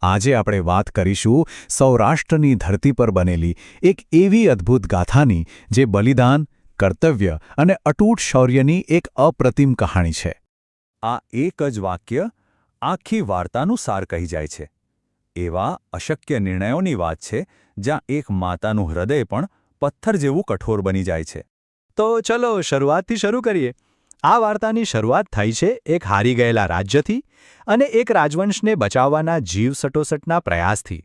આજે આપણે વાત કરીશું સૌરાષ્ટ્રની ધરતી પર બનેલી એક એવી અદ્ભુત ગાથાની જે બલિદાન, કર્તવ્ય અને અતૂટ શૌર્યની એક અપ્રતિમ કહાણી છે. આ એક જ વાક્ય આખી વાર્તાનું સાર કહી જાય છે. એવા અશક્ય નિર્ણયોની વાત છે જ્યાં એક માતાનું હૃદય પણ પથ્થર જેવું કઠોર બની જાય છે. તો ચલો શરૂઆતથી શરૂ કરીએ. આ વાર્તાની શરૂઆત થઈ છે એક હારી ગયેલા રાજ્યથી અને એક રાજવંશને બચાવવાના જીવ સટોસટના પ્રયાસથી.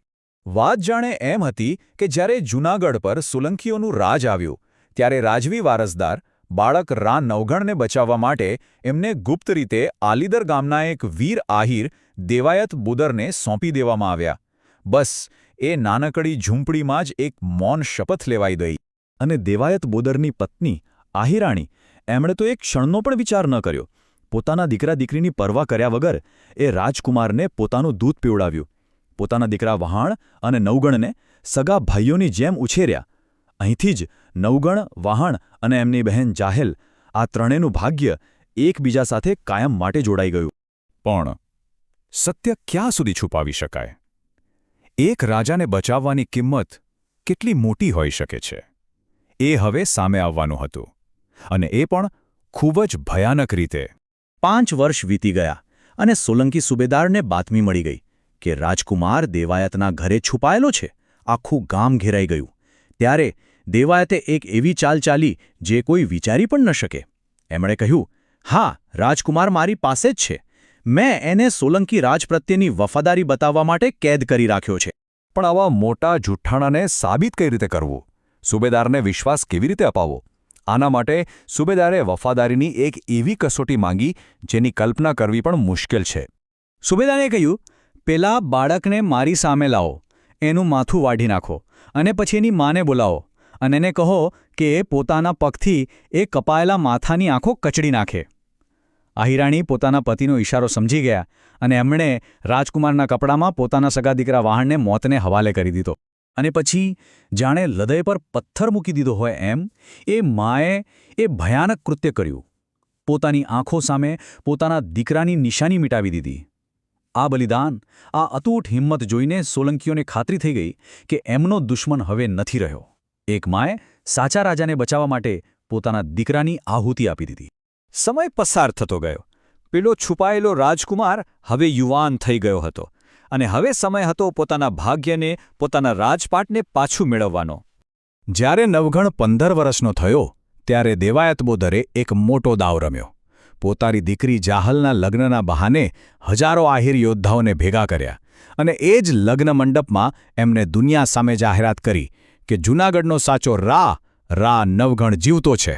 વાત જાણે એમ હતી કે જ્યારે જૂનાગઢ પર સોલંકીઓનું રાજ આવ્યું ત્યારે રાજવી વારસદાર બાળક રા નવઘણને બચાવવા માટે એમને ગુપ્ત રીતે આલીદર ગામના એક વીર આહિર દેવાયત બુદરને સોંપી દેવામાં આવ્યા. બસ એ નાનકડી ઝૂંપડીમાં જ એક મૌન શપથ લેવાઈ ગઈ. અને દેવાયત બુદરની પત્ની આહિરાણી એમણે તો એક ક્ષણનો પણ વિચાર ન કર્યો. પોતાના દીકરા દીકરીની પરવા કર્યા વગર એ રાજકુમારને પોતાનું દૂધ પીવડાવ્યું. પોતાના દીકરા વહાણ અને નવગણને સગા ભાઈઓની જેમ ઉછેર્યા. અહીંથી જ નવગણ, વહાણ અને એમની બહેન જાહેલ આ ત્રણેયનું ભાગ્ય એકબીજા સાથે કાયમ માટે જોડાઈ ગયું. પણ સત્ય ક્યાં સુધી છુપાવી શકાય? એક રાજાને બચાવવાની કિંમત કેટલી મોટી હોઈ શકે છે, એ હવે સામે આવવાનું હતું. અને એ પણ ખૂબ જ ભયાનક રીતે. 5 વર્ષ વીતી ગયા અને સોલંકી સુબેદારને બાતમી મળી ગઈ કે રાજકુમાર દેવાયતના ઘરે છુપાયેલો છે. આખું ગામ ઘેરાઈ ગયું. ત્યારે દેવાયતે એક એવી ચાલ ચાલી જે કોઈ વિચારી પણ ન શકે. એમણે કહ્યું, હા, રાજકુમાર મારી પાસે જ છે. મેં એને સોલંકી રાજ પ્રત્યેની વફાદારી બતાવવા માટે કેદ કરી રાખ્યો છે. પણ આવા મોટા જુઠ્ઠાણાને સાબિત કઈ રીતે કરવું? સુબેદારને વિશ્વાસ કેવી રીતે અપાવવો? આના માટે સુબેદારે વફાદારીની એક એવી કસોટી માંગી જેની કલ્પના કરવી પણ મુશ્કેલ છે. સુબેદારે કહ્યું, પેલા બાળકને મારી સામે લાવો, એનું માથું વાઢી નાખો અને પછી એની માને બોલાવો અને એને કહો કે એ પોતાના પગથી એ કપાયેલા માથાની આંખો કચડી નાખે. આહિરાણી પોતાના પતિનો ઇશારો સમજી ગયા અને એમણે રાજકુમારના કપડામાં પોતાના સગા દીકરા વહાણને મોતને હવાલે કરી દીધો. અને પછી જાણે હૃદય પર પથ્થર મૂકી દીધો હોય એમ એ માએ એ ભયાનક કૃત્ય કર્યું. પોતાની આંખો સામે પોતાના દીકરાની નિશાની મિટાવી દીધી. આ બલિદાન, આ અતૂટ હિંમત જોઈને સોલંકીઓને ખાતરી થઈ ગઈ કે એમનો દુશ્મન હવે નથી રહ્યો. એક માએ સાચા રાજાને બચાવવા માટે પોતાના દીકરાની આહુતિ આપી દીધી. સમય પસાર થતો ગયો. પેલો છુપાયેલો રાજકુમાર હવે યુવાન થઈ ગયો હતો અને હવે સમય હતો પોતાના ભાગ્યને, પોતાના રાજપાટને પાછું મેળવવાનો. જ્યારે નવઘણ 15 વર્ષનો થયો ત્યારે દેવાયત બોદરે એક મોટો દાવ રમ્યો. પોતાની દીકરી જાહલના લગ્નના બહાને હજારો આહિર યોદ્ધાઓને ભેગા કર્યા અને એ જ લગ્ન મંડપમાં એમને દુનિયા સામે જાહેરાત કરી કે જૂનાગઢનો સાચો રા નવઘણ જીવતો છે.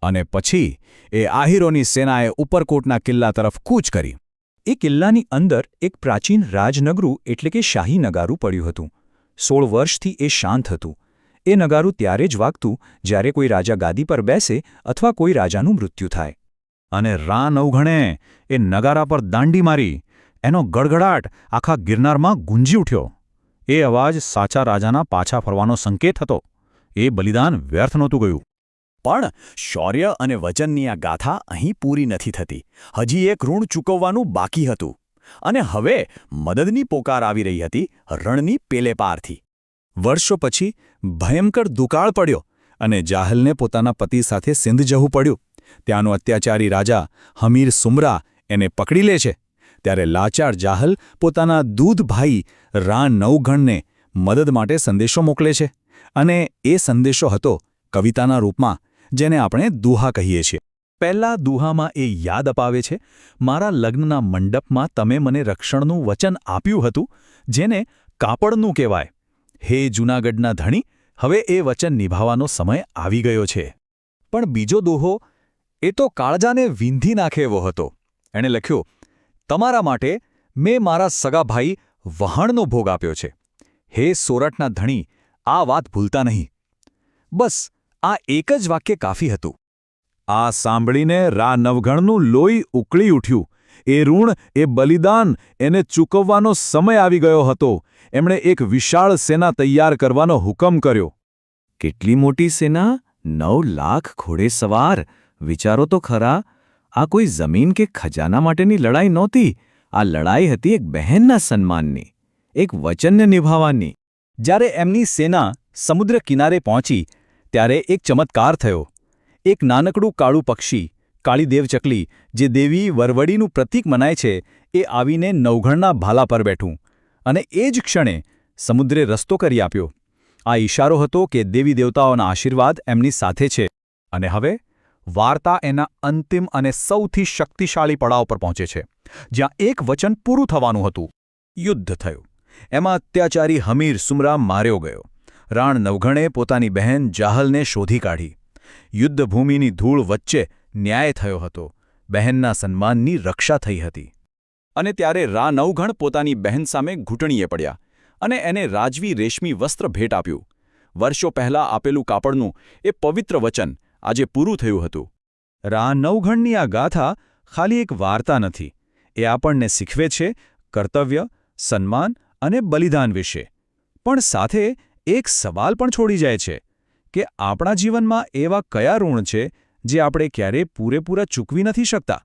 અને પછી એ આહિરોની સેનાએ ઉપરકોટના કિલ્લા તરફ કૂચ કરી. એ કિલ્લાની અંદર એક પ્રાચીન રાજનગરું એટલે કે શાહી નગારું પડ્યું હતું. 16 વર્ષથી એ શાંત હતું. એ નગારું ત્યારે જ વાગતું જ્યારે કોઈ રાજા ગાદી પર બેસે અથવા કોઈ રાજાનું મૃત્યુ થાય. અને રા નવઘણે એ નગારા પર દાંડી મારી. એનો ગડગડાટ આખા ગિરનારમાં ગુંજી ઉઠ્યો. એ અવાજ સાચા રાજાના પાછા ફરવાનો સંકેત હતો. એ બલિદાન વ્યર્થ નહોતું ગયું. પણ શૌર્ય અને વચનની આ ગાથા અહીં પૂરી નથી થતી. હજી એક ઋણ ચૂકવવાનું બાકી હતું. અને હવે મદદની પોકાર આવી રહી હતી રણની પેલે પારથી. વર્ષો પછી ભયંકર દુકાળ પડ્યો અને જાહલને પોતાના પતિ સાથે સિંધ જવું પડ્યું. ત્યાંનો અત્યાચારી રાજા હમીર સુમરા એને પકડી લે છે. ત્યારે લાચાર જાહલ પોતાના દૂધ ભાઈ રા નવઘણને મદદ માટે સંદેશો મોકલે છે. અને એ સંદેશો હતો કવિતાના રૂપમાં, જેને આપણે દુહા કહીએ છીએ. પહેલા દુહામાં એ યાદ અપાવે છે, મારા લગ્નના મંડપમાં તમે મને રક્ષણનું વચન આપ્યું હતું, જેને કાપડનું કહેવાય. હે જૂનાગઢના ધણી, હવે એ વચન નિભાવવાનો સમય આવી ગયો છે. પણ બીજો દુહો એ તો કાળજાને વીંધી નાખે એવો હતો. એણે લખ્યો, તમારા માટે મેં મારા સગા ભાઈ વહાણનો ભોગ આપ્યો છે. હે સોરઠના ધણી, આ વાત ભૂલતા નહીં. બસ આ એક જ વાક્ય કાફી હતું. આ સાંભળીને રા નવઘણનું લોહી ઉકળી ઉઠ્યું. એ ઋણ, એ બલિદાન એને ચૂકવવાનો સમય આવી ગયો હતો. એમણે એક વિશાળ સેના તૈયાર કરવાનો હુકમ કર્યો. કેટલી મોટી સેના? 9 લાખ ઘોડેસવાર. વિચારો તો ખરા, આ કોઈ જમીન કે ખજાના માટેની લડાઈ નહોતી. આ લડાઈ હતી એક બહેનના સન્માનની. એક વચનને નિભાવવાની. જ્યારે એમની સેના સમુદ્ર કિનારે પહોંચી ત્યારે એક ચમત્કાર થયો. એક નાનકડું કાળું પક્ષી, કાળી દેવચકલી, જે દેવી વરવડીનું પ્રતીક મનાય છે, એ આવીને નવઘણના ભાલા પર બેઠું અને એ જ ક્ષણે સમુદ્રે રસ્તો કરી આપ્યો. આ ઈશારો હતો કે દેવી દેવતાઓના આશીર્વાદ એમની સાથે છે. અને હવે વાર્તા એના અંતિમ અને સૌથી શક્તિશાળી પડાવ પર પહોંચે છે, જ્યાં એક વચન પૂરું થવાનું હતું. યુદ્ધ થયું. એમાં અત્યાચારી હમીર સુમરામ માર્યો ગયો. રાણ નવઘણે પોતાની બહેન જાહલને શોધી કાઢી. યુદ્ધભૂમિની ધૂળ વચ્ચે ન્યાય થયો હતો. બહેનના સન્માનની રક્ષા થઈ હતી. અને ત્યારે રા નવઘણ પોતાની બહેન સામે ઘૂંટણીએ પડ્યા અને એને રાજવી રેશમી વસ્ત્ર ભેટ આપ્યું. વર્ષો પહેલાં આપેલું કાપડનું એ પવિત્ર વચન આજે પૂરું થયું હતું. રા નવઘણની આ ગાથા ખાલી એક વાર્તા નથી. એ આપણને શીખવે છે કર્તવ્ય, સન્માન અને બલિદાન વિશે. પણ સાથે એક સવાલ પણ છોડી જાય છે કે આપણા જીવનમાં એવા કયા ઋણ છે જે આપણે ક્યારેય પૂરેપૂરા ચૂકવી નથી શકતા.